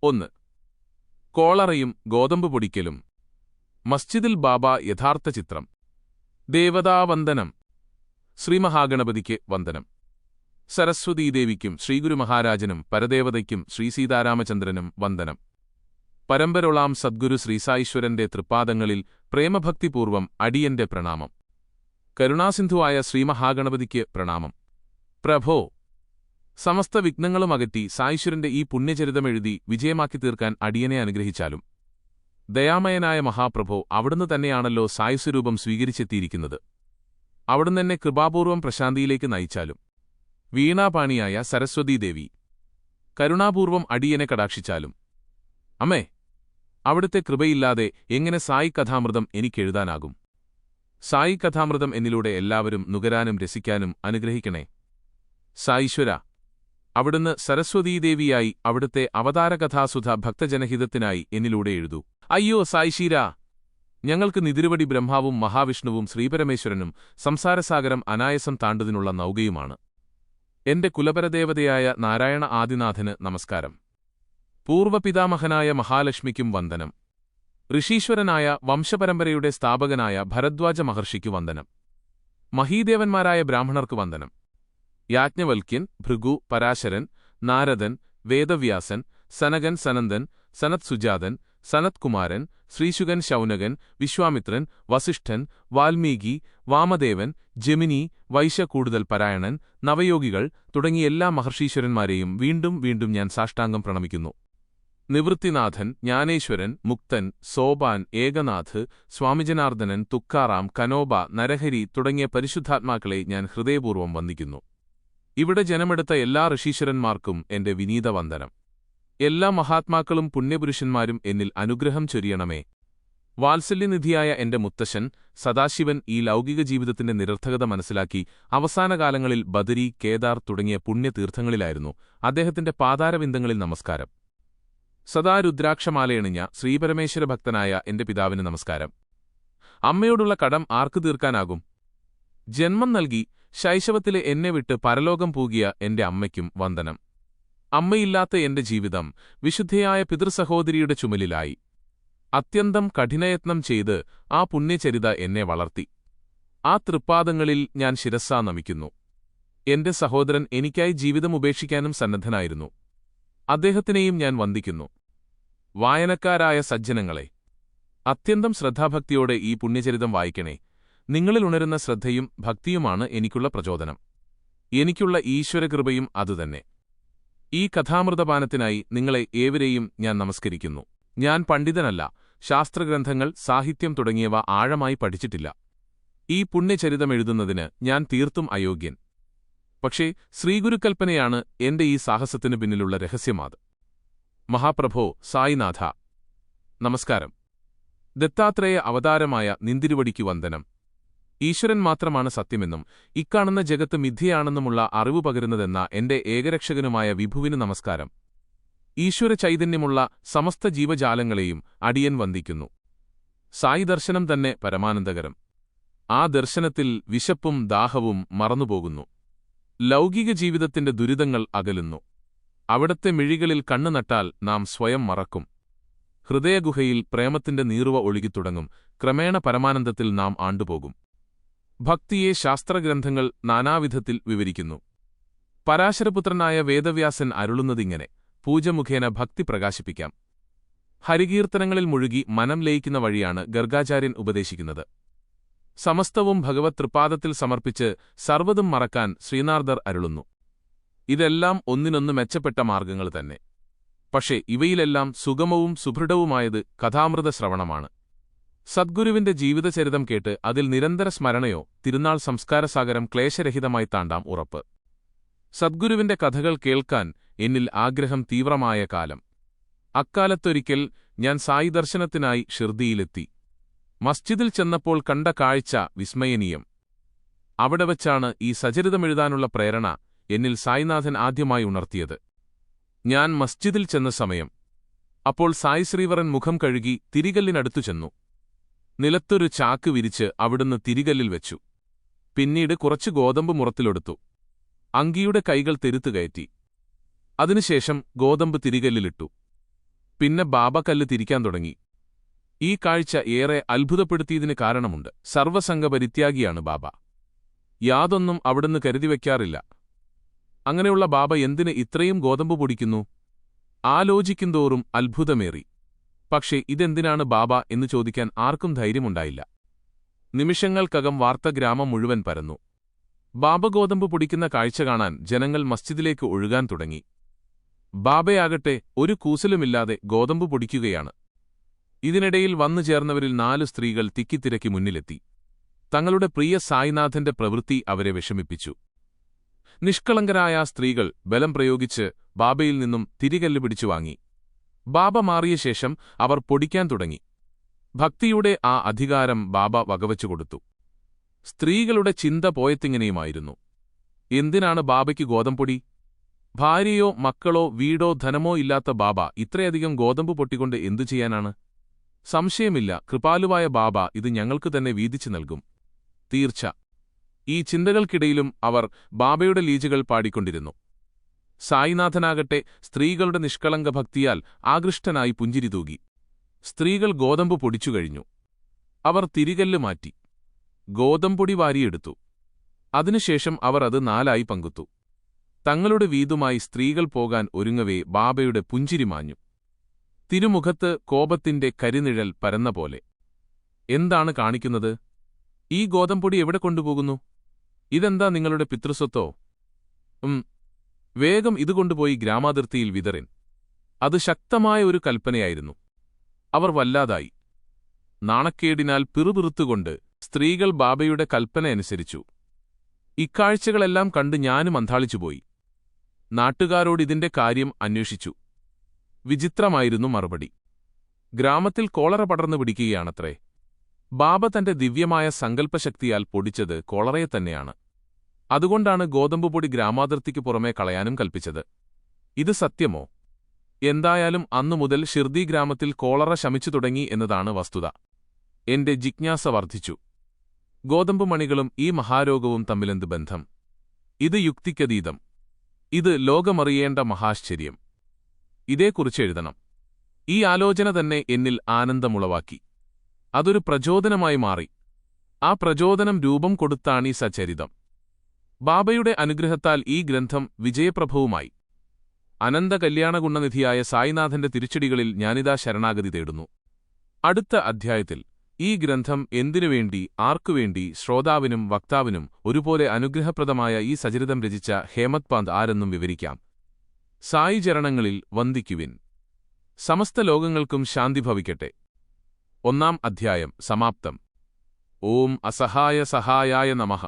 1. കോളറയും ഗോതമ്പ് പൊടിക്കലും. മസ്ജിദിൽ ബാബ യഥാർത്ഥ ചിത്രം. ദേവതാവന്ദനം. ശ്രീമഹാഗണപതിക്ക് വന്ദനം. സരസ്വതീദേവിക്കും ശ്രീഗുരുമഹാരാജനും പരദേവതയ്ക്കും ശ്രീസീതാരാമചന്ദ്രനും വന്ദനം. പരമ്പരൊളാം സദ്ഗുരു ശ്രീസായീശ്വരന്റെ തൃപ്പാദങ്ങളിൽ പ്രേമഭക്തിപൂർവം അടിയന്റെ പ്രണാമം. കരുണാസിന്ധുവായ ശ്രീമഹാഗണപതിക്ക് പ്രണാമം. പ്രഭോ, സമസ്ത വിഘ്നങ്ങളും അകറ്റി സായീശ്വരന്റെ ഈ പുണ്യചരിതമെഴുതി വിജയമാക്കി തീർക്കാൻ അടിയനെ അനുഗ്രഹിച്ചാലും. ദയാമയനായ മഹാപ്രഭോ, അവിടുന്ന് തന്നെയാണല്ലോ സായുസ്വരൂപം സ്വീകരിച്ചെത്തിയിരിക്കുന്നത്. അവിടുന്ന് എന്നെ കൃപാപൂർവം പ്രശാന്തിയിലേക്ക് നയിച്ചാലും. വീണാപാണിയായ സരസ്വതീദേവി, കരുണാപൂർവം അടിയനെ കടാക്ഷിച്ചാലും. അമ്മേ, അവിടുത്തെ കൃപയില്ലാതെ എങ്ങനെ സായി കഥാമൃതം എനിക്കെഴുതാനാകും? സായി കഥാമൃതം എന്നിലൂടെ എല്ലാവരും നുകരാനും രസിക്കാനും അനുഗ്രഹിക്കണേ. സായീശ്വര, അവിടുന്ന് സരസ്വതീദേവിയായി അവിടുത്തെ അവതാരകഥാസുധ ഭക്തജനഹിതത്തിനായി എന്നിലൂടെ എഴുതൂ. അയ്യോ സായിശീരാ, ഞങ്ങൾക്ക് നിതിരുവടി ബ്രഹ്മാവും മഹാവിഷ്ണുവും ശ്രീപരമേശ്വരനും സംസാരസാഗരം അനായസം താണ്ടതിനുള്ള നൗകയുമാണ്. എന്റെ കുലപരദേവതയായ നാരായണ ആദിനാഥന് നമസ്കാരം. പൂർവപിതാമഹനായ മഹാലക്ഷ്മിക്കും വന്ദനം. ഋഷീശ്വരനായ വംശപരമ്പരയുടെ സ്ഥാപകനായ ഭരദ്വാജ മഹർഷിക്കു വന്ദനം. മഹീദേവന്മാരായ ബ്രാഹ്മണർക്കു വന്ദനം. യാജ്ഞവൽക്യൻ, ഭൃഗു, പരാശരൻ, നാരദൻ, വേദവ്യാസൻ, സനകൻ, സനന്ദൻ, സനത് സുജാതൻ, സനത് കുമാരൻ, ശ്രീശുകൻ, ശൗനകൻ, വിശ്വാമിത്രൻ, വസിഷ്ഠൻ, വാൽമീകി, വാമദേവൻ, ജമിനി, വൈശ കൂടുതൽ പരായണൻ, നവയോഗികൾ തുടങ്ങിയ എല്ലാ മഹർഷീശ്വരന്മാരെയും വീണ്ടും വീണ്ടും ഞാൻ സാഷ്ടാംഗം പ്രണമിക്കുന്നു. നിവൃത്തിനാഥൻ, ജ്ഞാനേശ്വരൻ, മുക്തൻ, സോപാൻ, ഏകനാഥ്, സ്വാമിജനാർദ്ദനൻ, തുക്കാറാം, കനോബ, നരഹരി തുടങ്ങിയ പരിശുദ്ധാത്മാക്കളെ ഞാൻ ഹൃദയപൂർവ്വം വന്ദിക്കുന്നു. ഇവിടെ ജനമെടുത്ത എല്ലാ ഋഷീശ്വരന്മാർക്കും എന്റെ വിനീത വന്ദനം. എല്ലാ മഹാത്മാക്കളും പുണ്യപുരുഷന്മാരും എന്നിൽ അനുഗ്രഹം ചൊരിയണമേ. വാത്സല്യനിധിയായ എന്റെ മുത്തശ്ശൻ സദാശിവൻ ഈ ലൗകിക ജീവിതത്തിന്റെ നിരർത്ഥകത മനസ്സിലാക്കി അവസാനകാലങ്ങളിൽ ബദരി, കേദാർ തുടങ്ങിയ പുണ്യതീർത്ഥങ്ങളിലായിരുന്നു. അദ്ദേഹത്തിന്റെ പാതാരവിന്ദങ്ങളിൽ നമസ്കാരം. സദാ രുദ്രാക്ഷമാലയണിഞ്ഞ ശ്രീപരമേശ്വരഭക്തനായ എന്റെ പിതാവിന് നമസ്കാരം. അമ്മയോടുള്ള കടം ആർക്കു തീർക്കാനാകും? ജന്മം നൽകി ശൈശവത്തിലെ എന്നെ വിട്ട് പരലോകം പൂകിയ എന്റെ അമ്മയ്ക്കും വന്ദനം. അമ്മയില്ലാത്ത എന്റെ ജീവിതം വിശുദ്ധയായ പിതൃസഹോദരിയുടെ ചുമലിലായി. അത്യന്തം കഠിനയത്നം ചെയ്ത് ആ പുണ്യചരിത എന്നെ വളർത്തി. ആ തൃപ്പാദങ്ങളിൽ ഞാൻ ശിരസ്സാ നമിക്കുന്നു. എന്റെ സഹോദരൻ എനിക്കായി ജീവിതം ഉപേക്ഷിക്കാനും സന്നദ്ധനായിരുന്നു. അദ്ദേഹത്തിനെയും ഞാൻ വന്ദിക്കുന്നു. വായനക്കാരായ സജ്ജനങ്ങളെ, അത്യന്തം ശ്രദ്ധാഭക്തിയോടെ ഈ പുണ്യചരിതം വായിക്കണേ. നിങ്ങളിൽ ഉണരുന്ന ശ്രദ്ധയും ഭക്തിയുമാണ് എനിക്കുള്ള പ്രചോദനം. എനിക്കുള്ള ഈശ്വരകൃപയും അതുതന്നെ. ഈ കഥാമൃതപാനത്തിനായി നിങ്ങളെ ഏവരെയും ഞാൻ നമസ്കരിക്കുന്നു. ഞാൻ പണ്ഡിതനല്ല, ശാസ്ത്രഗ്രന്ഥങ്ങൾ, സാഹിത്യം തുടങ്ങിയവ ആഴമായി പഠിച്ചിട്ടില്ല. ഈ പുണ്യചരിതമെഴുതുന്നതിന് ഞാൻ തീർത്തും അയോഗ്യൻ. പക്ഷേ ശ്രീഗുരുക്കൽപ്പനയാണ് എന്റെ ഈ സാഹസത്തിനു പിന്നിലുള്ള രഹസ്യമാത്. മഹാപ്രഭോ സായിനാഥ, നമസ്കാരം. ദത്താത്രേയ അവതാരമായ നിന്തിരുവടിക്കു വന്ദനം. ഈശ്വരൻ മാത്രമാണ് സത്യമെന്നും ഇക്കാണുന്ന ജഗത്ത് മിഥ്യയാണെന്നുമുള്ള അറിവ് പകരുന്നതെന്ന എന്റെ ഏകരക്ഷകനുമായ വിഭുവിന് നമസ്കാരം. ഈശ്വര ചൈതന്യമുള്ള സമസ്ത ജീവജാലങ്ങളെയും അടിയൻ വന്ദിക്കുന്നു. സായി ദർശനം തന്നെ പരമാനന്ദകരം. ആ ദർശനത്തിൽ വിശപ്പും ദാഹവും മറന്നുപോകുന്നു. ലൗകിക ജീവിതത്തിന്റെ ദുരിതങ്ങൾ അകലുന്നു. അവിടത്തെ മിഴികളിൽ കണ്ണുനട്ടാൽ നാം സ്വയം മറക്കും. ഹൃദയഗുഹയിൽ പ്രേമത്തിന്റെ നീറുവ ഒഴുകിത്തുടങ്ങും. ക്രമേണ പരമാനന്ദത്തിൽ നാം ആണ്ടുപോകും. ഭക്തിയെ ശാസ്ത്രഗ്രന്ഥങ്ങൾ നാനാവിധത്തിൽ വിവരിക്കുന്നു. പരാശരപുത്രനായ വേദവ്യാസൻ അരുളുന്നതിങ്ങനെ: പൂജ മുഖേന ഭക്തി പ്രകാശിപ്പിക്കാം. ഹരികീർത്തനങ്ങളിൽ മുഴുകി മനം ലയിക്കുന്ന വഴിയാണ് ഗർഗാചാര്യൻ ഉപദേശിക്കുന്നത്. സമസ്തവും ഭഗവത് തൃപ്പാദത്തിൽ സമർപ്പിച്ച് സർവ്വതും മറക്കാൻ ശ്രീനാർദർ അരുളുന്നു. ഇതെല്ലാം ഒന്നിനൊന്ന് മെച്ചപ്പെട്ട മാർഗങ്ങൾ തന്നെ. പക്ഷേ ഇവയിലെല്ലാം സുഗമവും സുദൃഢവുമായത് കഥാമൃത ശ്രവണമാണ്. സദ്ഗുരുവിന്റെ ജീവിതചരിതം കേട്ട് അതിൽ നിരന്തര സ്മരണയോ തിരുനാൾ സംസ്കാരസാഗരം ക്ലേശരഹിതമായി താണ്ടാം ഉറപ്പ്. സദ്ഗുരുവിന്റെ കഥകൾ കേൾക്കാൻ എന്നിൽ ആഗ്രഹം തീവ്രമായ കാലം. അക്കാലത്തൊരിക്കൽ ഞാൻ സായി ദർശനത്തിനായി ഷിർദിയിലെത്തി. മസ്ജിദിൽ ചെന്നപ്പോൾ കണ്ട കാഴ്ച വിസ്മയനീയം. അവിടെ വച്ചാണ് ഈ സചരിതമെഴുതാനുള്ള പ്രേരണ എന്നിൽ സായിനാഥൻ ആദ്യമായി ഉണർത്തിയത്. ഞാൻ മസ്ജിദിൽ ചെന്ന സമയം. അപ്പോൾ സായി ശ്രീവറൻ മുഖം കഴുകി തിരികല്ലിനടുത്തു ചെന്നു. നിലത്തൊരു ചാക്ക് വിരിച്ച് അവിടുന്ന് തിരികല്ലിൽ വെച്ചു. പിന്നീട് കുറച്ച് ഗോതമ്പ് മുറത്തിലൊടുത്തു. അങ്കിയുടെ കൈകൾ തെരുത്തുകയറ്റി. അതിനുശേഷം ഗോതമ്പ് തിരികല്ലിലിട്ടു. പിന്നെ ബാബ കല്ല് തിരിക്കാൻ തുടങ്ങി. ഈ കാഴ്ച ഏറെ അത്ഭുതപ്പെടുത്തിയതിന് കാരണമുണ്ട്. സർവസംഘപരിത്യാഗിയാണ് ബാബ. യാതൊന്നും അവിടുന്ന് കരുതിവെക്കാറില്ല. അങ്ങനെയുള്ള ബാബ എന്തിന് ഇത്രയും ഗോതമ്പ് പൊടിക്കുന്നു? ആലോചിക്കുന്തോറും അത്ഭുതമേറി. പക്ഷേ ഇതെന്തിനാണ് ബാബ എന്ന് ചോദിക്കാൻ ആർക്കും ധൈര്യമുണ്ടായില്ല. നിമിഷങ്ങൾക്കകം വാർത്ത ഗ്രാമം മുഴുവൻ പരന്നു. ബാബ ഗോതമ്പ് പൊടിക്കുന്ന കാഴ്ച കാണാൻ ജനങ്ങൾ മസ്ജിദിലേക്ക് ഒഴുകാൻ തുടങ്ങി. ബാബയാകട്ടെ ഒരു കൂസലുമില്ലാതെ ഗോതമ്പ് പൊടിക്കുകയാണ്. ഇതിനിടയിൽ വന്നു ചേർന്നവരിൽ 4 സ്ത്രീകൾ തിക്കിത്തിരക്കി മുന്നിലെത്തി. തങ്ങളുടെ പ്രിയ സായിനാഥന്റെ പ്രവൃത്തി അവരെ വിഷമിപ്പിച്ചു. നിഷ്കളങ്കരായ സ്ത്രീകൾ ബലം പ്രയോഗിച്ച് ബാബയിൽ നിന്നും തിരികല്ല് പിടിച്ചു വാങ്ങി. ബാബ മാറിയ ശേഷം അവർ പൊടിക്കാൻ തുടങ്ങി. ഭക്തിയുടെ ആ അധികാരം ബാബ വകവച്ചുകൊടുത്തു. സ്ത്രീകളുടെ ചിന്ത പോയത്തിങ്ങനെയുമായിരുന്നു: എന്തിനാണ് ബാബയ്ക്ക് ഗോതമ്പൊടി? ഭാര്യയോ മക്കളോ വീടോ ധനമോ ഇല്ലാത്ത ബാബ ഇത്രയധികം ഗോതമ്പ് പൊട്ടിക്കൊണ്ട് എന്തു ചെയ്യാനാണ്? സംശയമില്ല, കൃപാലുവായ ബാബ ഇത് ഞങ്ങൾക്ക് തന്നെ വീതിച്ചു നൽകും. തീർച്ച. ഈ ചിന്തകൾക്കിടയിലും അവർ ബാബയുടെ ലീജകൾ പാടിക്കൊണ്ടിരുന്നു. സായിനാഥനാകട്ടെ സ്ത്രീകളുടെ നിഷ്കളങ്ക ഭക്തിയാൽ ആകൃഷ്ടനായി പുഞ്ചിരി തൂകി. സ്ത്രീകൾ ഗോതമ്പ് പൊടിച്ചുകഴിഞ്ഞു. അവർ തിരികല്ല് മാറ്റി ഗോതമ്പൊടി വാരിയെടുത്തു. അതിനുശേഷം അവർ അത് 4 പങ്കുത്തു. തങ്ങളുടെ വീതുമായി സ്ത്രീകൾ പോകാൻ ഒരുങ്ങവേ ബാബയുടെ പുഞ്ചിരി മാഞ്ഞു. തിരുമുഖത്ത് കോപത്തിന്റെ കരിനിഴൽ പരന്ന പോലെ. എന്താണ് കാണിക്കുന്നത്? ഈ ഗോതമ്പൊടി എവിടെ കൊണ്ടുപോകുന്നു? ഇതെന്താ നിങ്ങളുടെ പിതൃസ്വത്തോ? വേഗം ഇതുകൊണ്ടുപോയി ഗ്രാമാതിർത്തിയിൽ വിതറിൻ. അത് ശക്തമായ ഒരു കൽപ്പനയായിരുന്നു. അവർ വല്ലാതായി. നാണക്കേടിനാൽ പിറുപിറുത്തുകൊണ്ട് സ്ത്രീകൾ ബാബയുടെ കൽപ്പനയനുസരിച്ചു. ഇക്കാഴ്ചകളെല്ലാം കണ്ട് ഞാനും അന്ധാളിച്ചുപോയി. നാട്ടുകാരോടിതിന്റെ കാര്യം അന്വേഷിച്ചു. വിചിത്രമായിരുന്നു മറുപടി. ഗ്രാമത്തിൽ കോളറ പടർന്നു പിടിക്കുകയാണത്രേ. ബാബ തന്റെ ദിവ്യമായ സങ്കല്പശക്തിയാൽ പൊടിച്ചത് കോളറയെ തന്നെയാണ്. അതുകൊണ്ടാണ് ഗോതമ്പുപൊടി ഗ്രാമാതിർത്തിക്ക് പുറമേ കളയാനും കൽപ്പിച്ചത്. ഇത് സത്യമോ? എന്തായാലും അന്നുമുതൽ ഷിർദി ഗ്രാമത്തിൽ കോളറ ശമിച്ചു തുടങ്ങി എന്നതാണ് വസ്തുത. എന്റെ ജിജ്ഞാസ വർദ്ധിച്ചു. ഗോതമ്പ് മണികളും ഈ മഹാരോഗവും തമ്മിലെന്ത് ബന്ധം? ഇത് യുക്തിക്കതീതം. ഇത് ലോകമറിയേണ്ട മഹാശ്ചര്യം. ഇതേക്കുറിച്ച് എഴുതണം. ഈ ആലോചന തന്നെ എന്നിൽ ആനന്ദമുളവാക്കി. അതൊരു പ്രചോദനമായി മാറി. ആ പ്രചോദനം രൂപം കൊടുത്താണീ സചരിതം. ബാബയുടെ അനുഗ്രഹത്താൽ ഈ ഗ്രന്ഥം വിജയപ്രഭവുമായി. അനന്ത കല്യാണഗുണനിധിയായ സായിനാഥന്റെ തിരുച്ചടികളിൽ ഞാനിതാ ശരണാഗതി തേടുന്നു. അടുത്ത അധ്യായത്തിൽ ഈ ഗ്രന്ഥം എന്തിനുവേണ്ടി, ആർക്കുവേണ്ടി, ശ്രോതാവിനും വക്താവിനും ഒരുപോലെ അനുഗ്രഹപ്രദമായ ഈ സചരിതം രചിച്ച ഹേമത് പാന്ത് ആരെന്നും വിവരിക്കാം. സായി ചരണങ്ങളിൽ വന്ദിക്കുവിൻ. സമസ്ത ലോകങ്ങൾക്കും ശാന്തി ഭവിക്കട്ടെ. 1-ാം അധ്യായം സമാപ്തം. ഓം അസഹായ സഹായായ നമഃ.